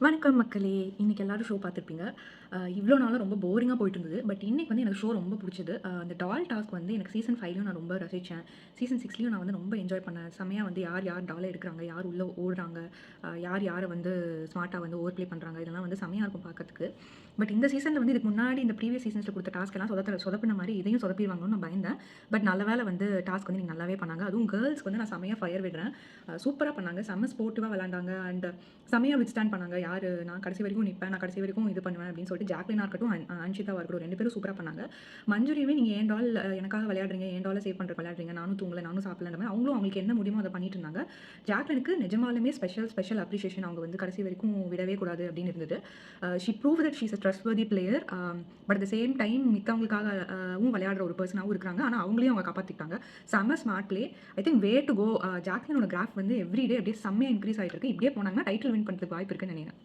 வணக்கம் மக்களே! இன்னைக்கு எல்லாரும் ஷோ பார்த்துருப்பீங்க. இவ்ளோ நாளா ரொம்ப போரிங்கா போயிட்டுருந்தது. பட் இன்னைக்கு வந்து எனக்கு ஷோ ரொம்ப புடிச்சது. அந்த டால் டாஸ்க் வந்து எனக்கு சீசன் 5லயும் நான் ரொம்ப ரசிச்சேன். சீசன் 6லயும் நான் வந்து ரொம்ப என்ஜாய் பண்ணேன். செம்மையா வந்து யார் யார் டால எடுக்குறாங்க, யார் உள்ள ஓடுறாங்க, யார் யார வந்து ஸ்மார்ட்டா வந்து ஓவர் ப்ளே பண்றாங்க. இதெல்லாம் வந்து செம்மையா இருக்கும் பார்க்கறதுக்கு. பட் இந்த சீசன்ல வந்து இதுக்கு முன்னாடி இந்த ப்ரீவியஸ் சீசன்ஸ்ல குடுத்த டாஸ்க் எல்லாம் சொதப்புன மாரி இதையும் சொதப்பிருவாங்களோன்னு நான் பயந்தேன். பட் நல்ல வேளை வந்து டாஸ்க் வந்து இன்னைக்கு நல்லாவே பண்ணாங்க. அதுவும் கேர்ல்ஸ்க்கு வந்து நான் செம்மையா ஃபயர் விடுறேன். சூப்பரா பண்ணாங்க. செம்ம ஸ்போர்ட்டிவா விளையாண்டாங்க. அண்ட் செம்மையா வித்ஸ்டாண்ட் பண்ணாங்க. யாரு நான் கடைசி வரைக்கும் நிப்பேன். நான் கடைசி வரைக்கும் இது பண்ணுவேன் அப்படின்னு சொல்லிட்டு ஜாக்லினா இருக்கட்டும், அன்ஷிதாவா இருக்கட்டும் 2 பேரும் சூப்பரா பண்ணாங்க. மஞ்சுரியுமே நீங்க என் டால் எனக்காக விளையாடுறீங்க, என் டால சேவ் பண்றதுக்கு விளையாடுறீங்க. நானும் தூங்கல, நானும் சாப்பிடலன்ற மாரி அவங்களும் அவங்களுக்கு என்ன முடியுமோ அத பண்ணிட்டு இருந்தாங்க. ஜாக்லினுக்கு நிஜமாலுமே ஸ்பெஷல் அப்ரிசியேஷன். அவங்க வந்து கடைசி வரைக்கும் விடவே கூடாது அப்படின்னு இருந்தது. She proved that she is a trustworthy player. But at the same time மித்தவங்களுக்காக விளையாடுற ஒரு பெர்சனாவும் இருக்காங்க. ஆனா அவங்களையும் அவங்க காப்பாத்திக்கிட்டாங்க. செம்ம smart play. I think way to go. ஜாக்லினோட கிராஃப் வந்து எவ்ரி டே அப்படியே செம்மையா இன்க்ரீஸ் ஆயிட்டு இருக்கு. இப்படியே போனாங்கன்னா டைட்டில் வின் பண்றதுக்கு வாய்ப்பு இருக்குன்னு நினைக்கிறேன்.